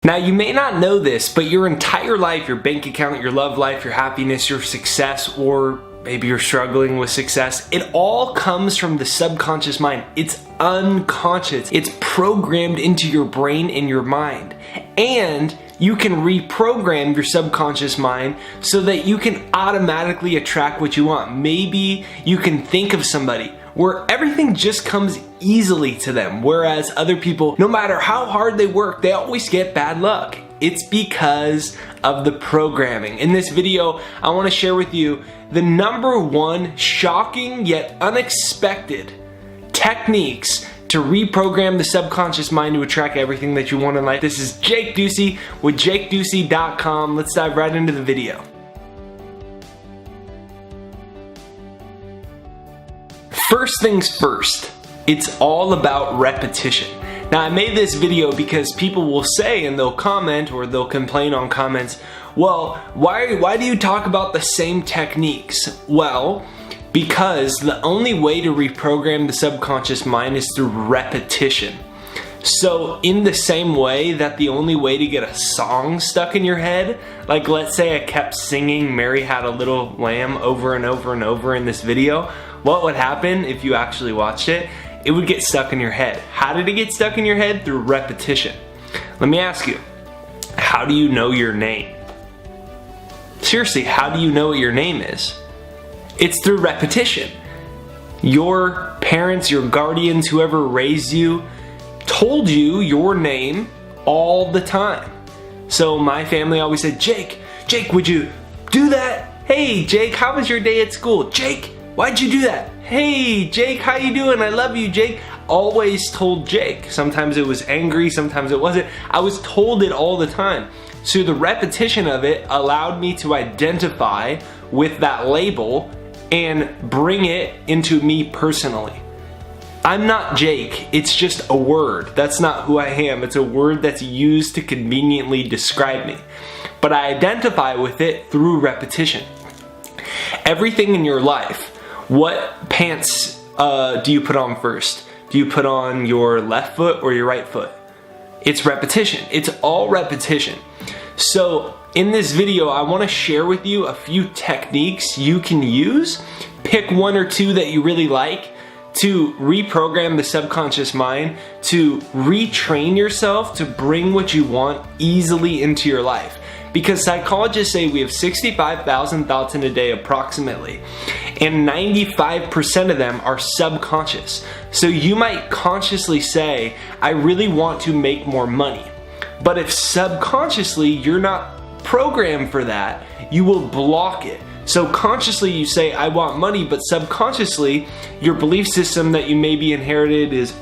Now, you may not know this, but your entire life, your bank account, your love life, your happiness, your success, or maybe you're struggling with success, it all comes from the subconscious mind. It's unconscious. It's programmed into your brain and your mind. And you can reprogram your subconscious mind so that you can automatically attract what you want. Maybe you can think of somebody where everything just comes easily to them, whereas other people, no matter how hard they work, they always get bad luck. It's because of the programming. In this video, I want to share with you the #1 shocking yet unexpected techniques to reprogram the subconscious mind to attract everything that you want in life. This is Jake Ducey with JakeDucey.com. Let's dive right into the video. First things first, it's all about repetition. Now, I made this video because people will say, and they'll comment or they'll complain on comments, well, why do you talk about the same techniques? Well, because the only way to reprogram the subconscious mind is through repetition. So in the same way that the only way to get a song stuck in your head, like let's say I kept singing Mary Had a Little Lamb over and over and over in this video, what would happen if you actually watched it? It would get stuck in your head. How did it get stuck in your head? Through repetition. Let me ask you, how do you know your name? Seriously, how do you know what your name is? It's through repetition. Your parents, your guardians, whoever raised you, told you your name all the time. So my family always said, Jake, would you do that? Hey, Jake, how was your day at school? Jake, why'd you do that? Hey, Jake, how you doing? I love you, Jake. Always told Jake. Sometimes it was angry, sometimes it wasn't. I was told it all the time. So the repetition of it allowed me to identify with that label and bring it into me personally. I'm not Jake, it's just a word. That's not who I am. It's a word that's used to conveniently describe me. But I identify with it through repetition. Everything in your life, what pants do you put on first? Do you put on your left foot or your right foot? It's repetition. It's all repetition. So in this video, I want to share with you a few techniques you can use. Pick one or two that you really like to reprogram the subconscious mind, to retrain yourself to bring what you want easily into your life. Because psychologists say we have 65,000 thoughts in a day approximately, and 95% of them are subconscious. So you might consciously say, I really want to make more money. But if subconsciously you're not programmed for that, you will block it. So consciously you say, I want money, but subconsciously your belief system that you maybe inherited is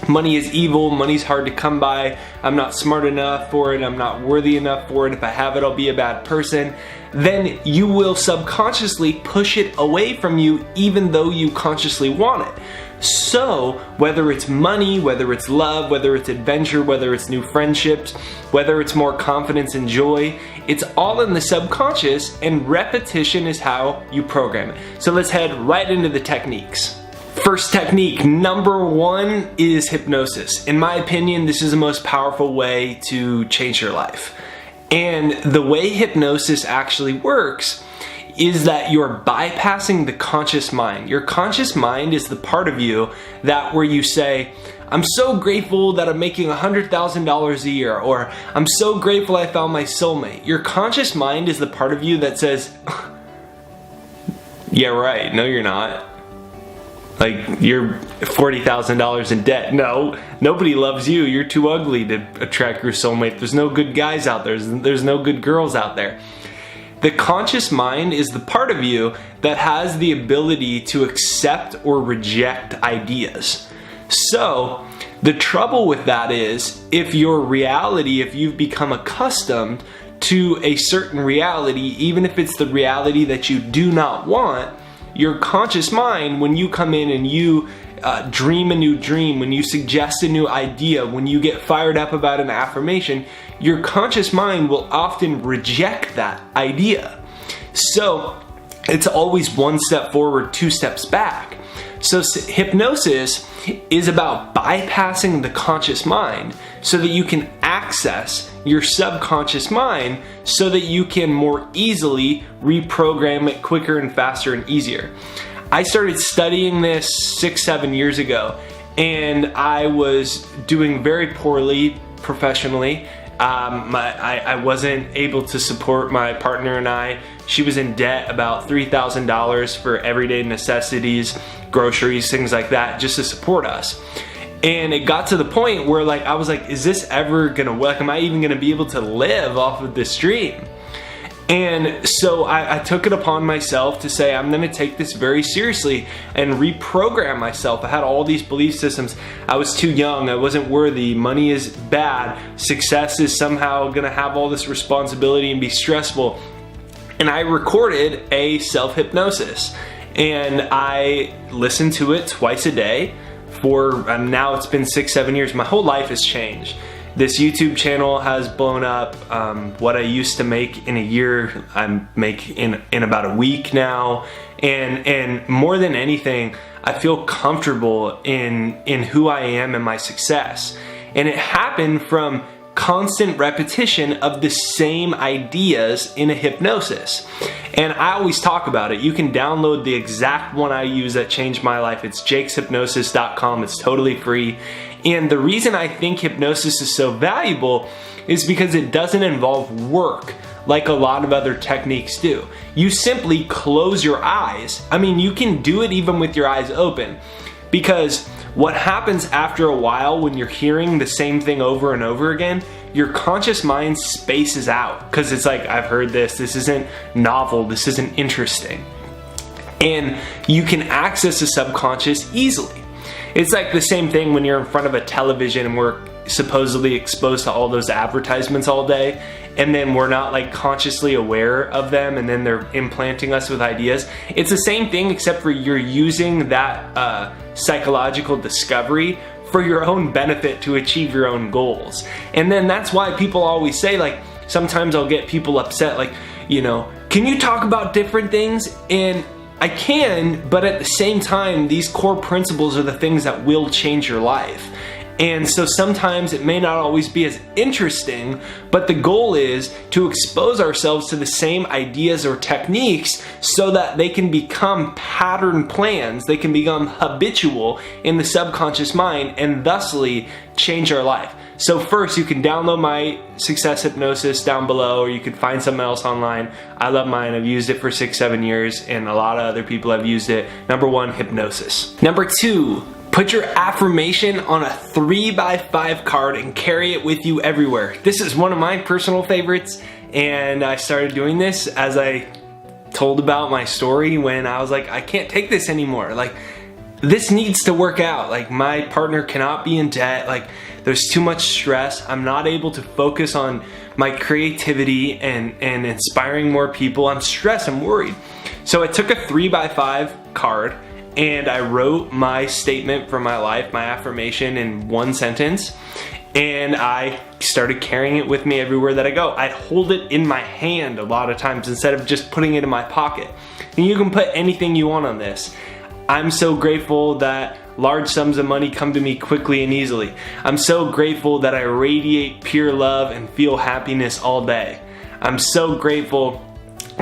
money is evil, money's hard to come by, I'm not smart enough for it, I'm not worthy enough for it, if I have it I'll be a bad person. Then you will subconsciously push it away from you even though you consciously want it. So whether it's money, whether it's love, whether it's adventure, whether it's new friendships, whether it's more confidence and joy, it's all in the subconscious, and repetition is how you program it. So let's head right into the techniques. First technique, #1 is hypnosis. In my opinion, this is the most powerful way to change your life. And the way hypnosis actually works is that you're bypassing the conscious mind. Your conscious mind is the part of you that where you say, I'm so grateful that I'm making $100,000 a year, or I'm so grateful I found my soulmate. Your conscious mind is the part of you that says, yeah, right, no you're not. Like, you're $40,000 in debt. No, nobody loves you. You're too ugly to attract your soulmate. There's no good guys out there. There's no good girls out there. The conscious mind is the part of you that has the ability to accept or reject ideas. So, the trouble with that is, if your reality, if you've become accustomed to a certain reality, even if it's the reality that you do not want, your conscious mind, when you come in and you dream a new dream, when you suggest a new idea, when you get fired up about an affirmation, your conscious mind will often reject that idea. So it's always one step forward, two steps back. So hypnosis is about bypassing the conscious mind so that you can access your subconscious mind so that you can more easily reprogram it quicker and faster and easier. I started studying this 6-7 years ago, and I was doing very poorly professionally. I wasn't able to support my partner and I. She was in debt about $3,000 for everyday necessities, groceries, things like that, just to support us. And it got to the point where I was like, is this ever gonna work? Am I even gonna be able to live off of this dream? And so I took it upon myself to say, I'm gonna take this very seriously and reprogram myself. I had all these belief systems. I was too young, I wasn't worthy, money is bad, success is somehow gonna have all this responsibility and be stressful. And I recorded a self-hypnosis, and I listened to it twice a day for, now it's been 6-7 years. My whole life has changed. This YouTube channel has blown up. What I used to make in a year, I make in about a week now. And more than anything, I feel comfortable in who I am and my success. And it happened from constant repetition of the same ideas in a hypnosis. And I always talk about it. You can download the exact one I use that changed my life. It's jakeshypnosis.com. It's totally free. And the reason I think hypnosis is so valuable is because it doesn't involve work like a lot of other techniques do. You simply close your eyes. I mean, you can do it even with your eyes open, because what happens after a while when you're hearing the same thing over and over again, your conscious mind spaces out, because it's like, I've heard this isn't novel, this isn't interesting. And you can access the subconscious easily. It's like the same thing when you're in front of a television and we're supposedly exposed to all those advertisements all day, and then we're not consciously aware of them, and then they're implanting us with ideas. It's the same thing, except for you're using that psychological discovery for your own benefit to achieve your own goals. And then that's why people always say, sometimes I'll get people upset, can you talk about different things? And I can, but at the same time, these core principles are the things that will change your life. And so sometimes it may not always be as interesting, but the goal is to expose ourselves to the same ideas or techniques so that they can become pattern plans, they can become habitual in the subconscious mind, and thusly change our life. So first, you can download my Success Hypnosis down below, or you could find something else online. I love mine. I've used it for 6-7 years, and a lot of other people have used it. Number 1, hypnosis. Number 2, put your affirmation on a 3x5 card and carry it with you everywhere. This is one of my personal favorites, and I started doing this as I told about my story when I was like, I can't take this anymore. This needs to work out. My partner cannot be in debt. There's too much stress. I'm not able to focus on my creativity and inspiring more people. I'm stressed, I'm worried. So I took a 3x5 card and I wrote my statement for my life, my affirmation, in one sentence. And I started carrying it with me everywhere that I go. I'd hold it in my hand a lot of times instead of just putting it in my pocket. And you can put anything you want on this. I'm so grateful that large sums of money come to me quickly and easily. I'm so grateful that I radiate pure love and feel happiness all day. I'm so grateful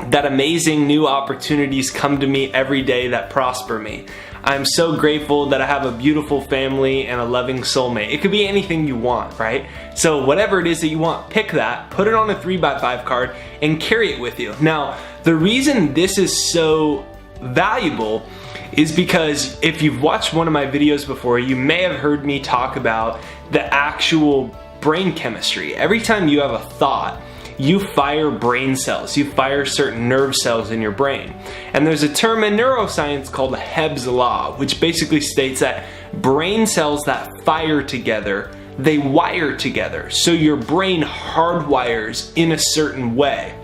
that amazing new opportunities come to me every day that prosper me. I'm so grateful that I have a beautiful family and a loving soulmate. It could be anything you want, right? So whatever it is that you want, pick that, put it on a 3x5 card, and carry it with you. Now, the reason this is so valuable is because if you've watched one of my videos before, you may have heard me talk about the actual brain chemistry. Every time you have a thought, you fire brain cells, you fire certain nerve cells in your brain. And there's a term in neuroscience called Hebb's Law, which basically states that brain cells that fire together, they wire together. So your brain hardwires in a certain way.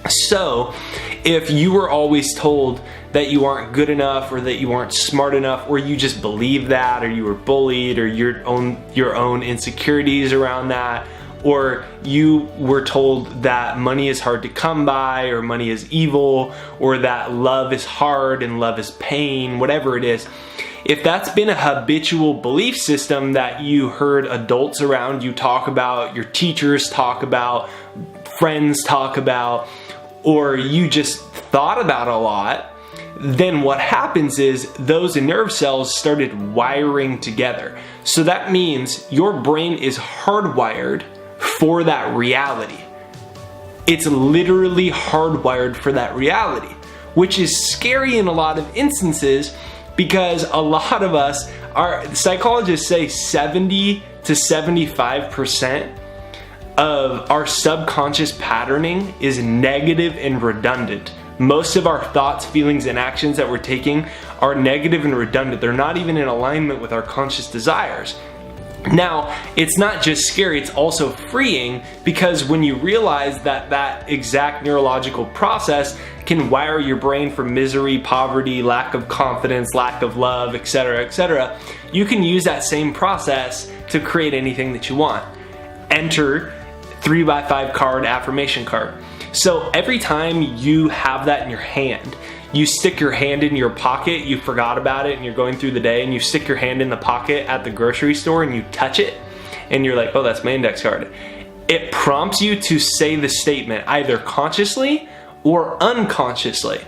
So if you were always told that you aren't good enough, or that you aren't smart enough, or you just believe that, or you were bullied, or your own insecurities around that, or you were told that money is hard to come by, or money is evil, or that love is hard and love is pain, whatever it is, if that's been a habitual belief system that you heard adults around you talk about, your teachers talk about, friends talk about, or you just thought about a lot, then what happens is those nerve cells started wiring together. So that means your brain is hardwired for that reality. It's literally hardwired for that reality, which is scary in a lot of instances because a lot of us, our psychologists say 70 to 75% of our subconscious patterning is negative and redundant. Most of our thoughts, feelings, and actions that we're taking are negative and redundant. They're not even in alignment with our conscious desires. Now, it's not just scary, it's also freeing, because when you realize that that exact neurological process can wire your brain for misery, poverty, lack of confidence, lack of love, etc., you can use that same process to create anything that you want. Enter 3x5 card, affirmation card. So every time you have that in your hand, you stick your hand in your pocket, you forgot about it and you're going through the day, and you stick your hand in the pocket at the grocery store and you touch it and you're like, oh, that's my index card. It prompts you to say the statement either consciously or unconsciously.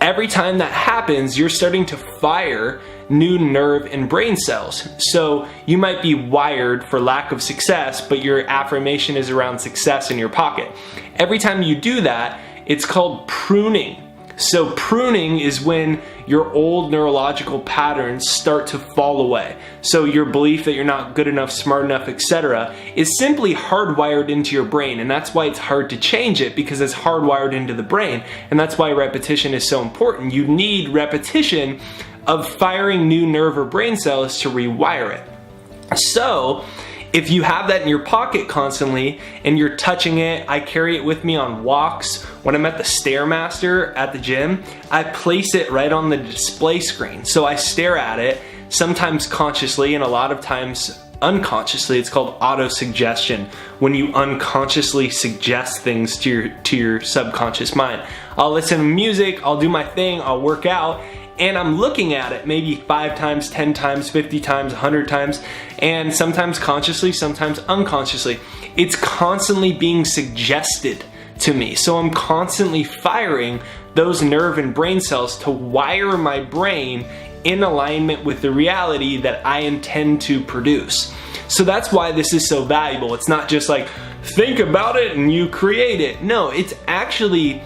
Every time that happens, you're starting to fire new nerve and brain cells. So you might be wired for lack of success, but your affirmation is around success in your pocket. Every time you do that, it's called pruning. So pruning is when your old neurological patterns start to fall away. So your belief that you're not good enough, smart enough, etc. is simply hardwired into your brain, and that's why it's hard to change it, because it's hardwired into the brain. And that's why repetition is so important. You need repetition of firing new nerve or brain cells to rewire it. So if you have that in your pocket constantly and you're touching it, I carry it with me on walks. When I'm at the Stairmaster at the gym, I place it right on the display screen. So I stare at it, sometimes consciously and a lot of times unconsciously. It's called auto-suggestion, when you unconsciously suggest things to your subconscious mind. I'll listen to music, I'll do my thing, I'll work out, and I'm looking at it maybe 5 times, 10 times, 50 times, 100 times, and sometimes consciously, sometimes unconsciously. It's constantly being suggested to me. So I'm constantly firing those nerve and brain cells to wire my brain in alignment with the reality that I intend to produce. So that's why this is so valuable. It's not just like, think about it and you create it. No, it's actually,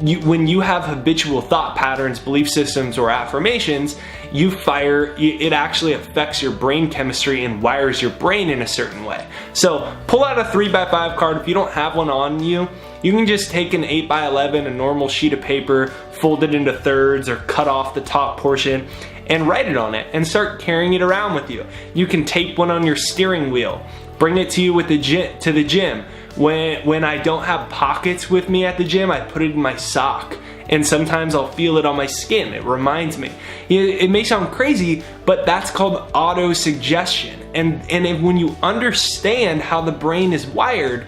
when you have habitual thought patterns, belief systems, or affirmations, it actually affects your brain chemistry and wires your brain in a certain way. So pull out a 3x5 card. If you don't have one on you, you can just take an 8x11, a normal sheet of paper, fold it into thirds or cut off the top portion and write it on it and start carrying it around with you. You can tape one on your steering wheel, bring it to you to the gym. When I don't have pockets with me at the gym, I put it in my sock. And sometimes I'll feel it on my skin. It reminds me. It may sound crazy, but that's called auto-suggestion. And when you understand how the brain is wired,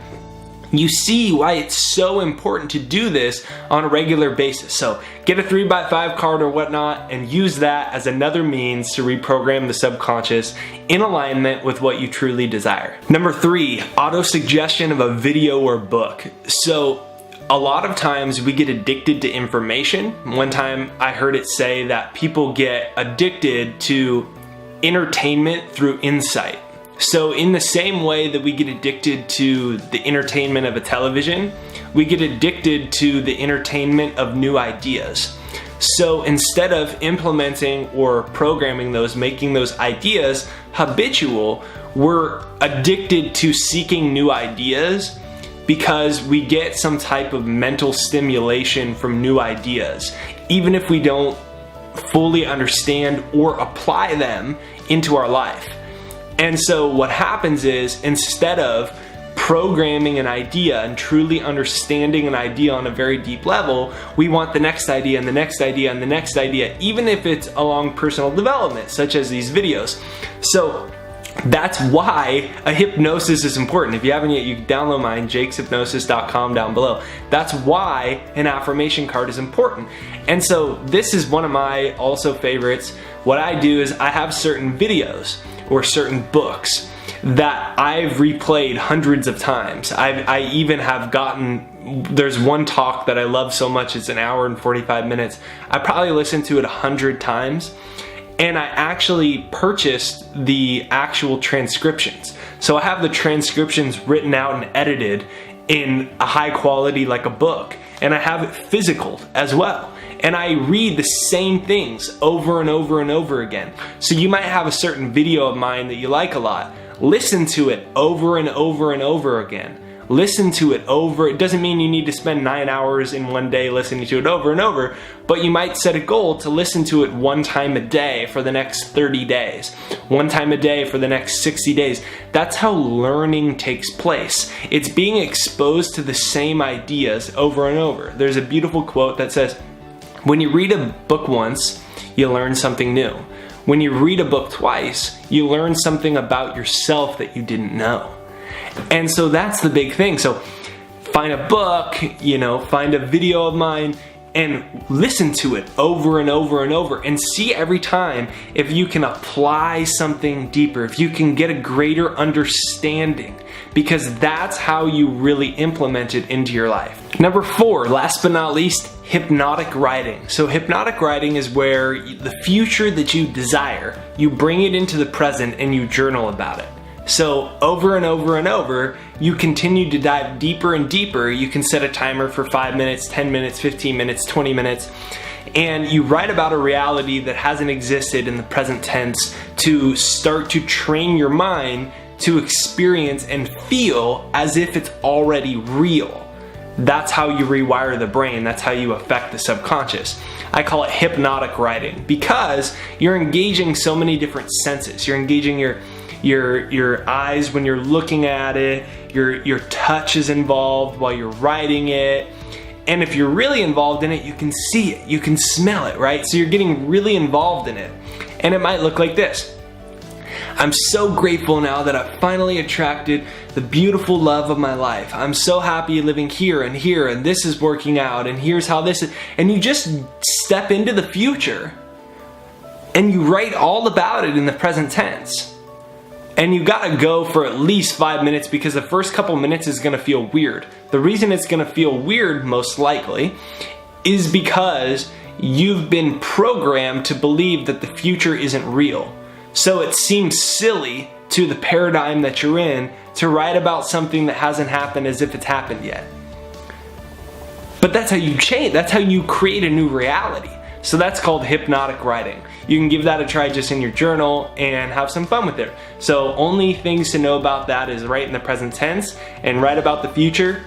you see why it's so important to do this on a regular basis. So get a 3x5 card or whatnot and use that as another means to reprogram the subconscious in alignment with what you truly desire. Number 3, auto-suggestion of a video or book. So a lot of times we get addicted to information. One time I heard it say that people get addicted to entertainment through insight. So in the same way that we get addicted to the entertainment of a television, we get addicted to the entertainment of new ideas. So instead of implementing or programming those, making those ideas habitual, we're addicted to seeking new ideas because we get some type of mental stimulation from new ideas, even if we don't fully understand or apply them into our life. And so what happens is, instead of programming an idea and truly understanding an idea on a very deep level, we want the next idea and the next idea and the next idea, even if it's along personal development, such as these videos. So That's why a hypnosis is important. If you haven't yet, you can download mine, jakeshypnosis.com, down below. That's why an affirmation card is important. And so this is one of my also favorites. What I do is I have certain videos or certain books that I've replayed hundreds of times. I even have gotten, there's one talk that I love so much, it's an hour and 45 minutes. I probably listened to it 100 times. And I actually purchased the actual transcriptions. So I have the transcriptions written out and edited in a high quality, like a book. And I have it physical as well. And I read the same things over and over and over again. So you might have a certain video of mine that you like a lot. Listen to it over and over and over again. Listen to it over. It doesn't mean you need to spend 9 hours in one day listening to it over and over, but you might set a goal to listen to it one time a day for the next 30 days, one time a day for the next 60 days. That's how learning takes place. It's being exposed to the same ideas over and over. There's a beautiful quote that says, when you read a book once, you learn something new. When you read a book twice, you learn something about yourself that you didn't know. And so that's the big thing. So find a book, find a video of mine and listen to it over and over and over and see every time if you can apply something deeper, if you can get a greater understanding, because that's how you really implement it into your life. Number 4, last but not least, hypnotic writing. So hypnotic writing is where the future that you desire, you bring it into the present and you journal about it. So over and over and over, you continue to dive deeper and deeper. You can set a timer for 5 minutes, 10 minutes, 15 minutes, 20 minutes, and you write about a reality that hasn't existed in the present tense to start to train your mind to experience and feel as if it's already real. That's how you rewire the brain. That's how you affect the subconscious. I call it hypnotic writing because you're engaging so many different senses. You're engaging your eyes when you're looking at it, your touch is involved while you're writing it, and if you're really involved in it, you can see it, you can smell it, right? So you're getting really involved in it, and it might look like this. I'm so grateful now that I've finally attracted the beautiful love of my life. I'm so happy living here, and this is working out, and here's how this is, and you just step into the future, and you write all about it in the present tense. And you gotta go for at least 5 minutes because the first couple minutes is gonna feel weird. The reason it's gonna feel weird, most likely, is because you've been programmed to believe that the future isn't real. So it seems silly to the paradigm that you're in to write about something that hasn't happened as if it's happened yet. But that's how you change, that's how you create a new reality. So that's called hypnotic writing. You can give that a try just in your journal and have some fun with it. So only things to know about that is write in the present tense and write about the future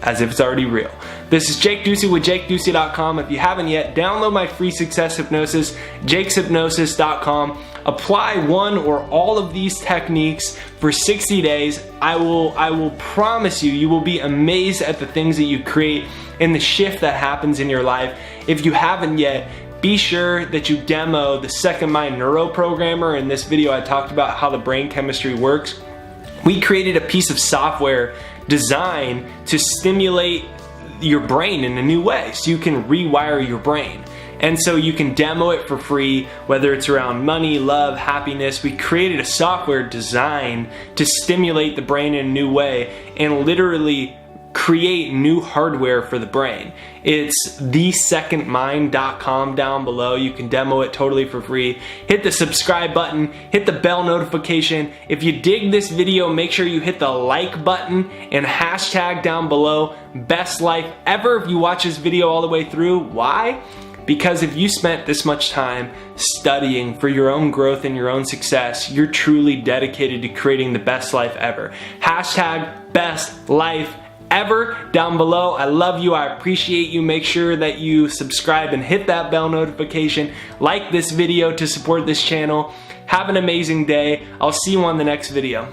as if it's already real. This is Jake Ducey with JakeDucey.com. If you haven't yet, download my free success hypnosis, jakeshypnosis.com. Apply one or all of these techniques for 60 days. I will promise you, you will be amazed at the things that you create and the shift that happens in your life. If you haven't yet, be sure that you demo the Second Mind Neuroprogrammer. In this video, I talked about how the brain chemistry works. We created a piece of software designed to stimulate your brain in a new way so you can rewire your brain. And so you can demo it for free, whether it's around money, love, happiness. We created a software designed to stimulate the brain in a new way and literally create new hardware for the brain. It's thesecondmind.com down below. You can demo it totally for free. Hit the subscribe button, hit the bell notification. If you dig this video, make sure you hit the like button and hashtag down below best life ever if you watch this video all the way through. Why? Because if you spent this much time studying for your own growth and your own success, you're truly dedicated to creating the best life ever. Hashtag best life ever down below. I love you. I appreciate you. Make sure that you subscribe and hit that bell notification. Like this video to support this channel. Have an amazing day. I'll see you on the next video.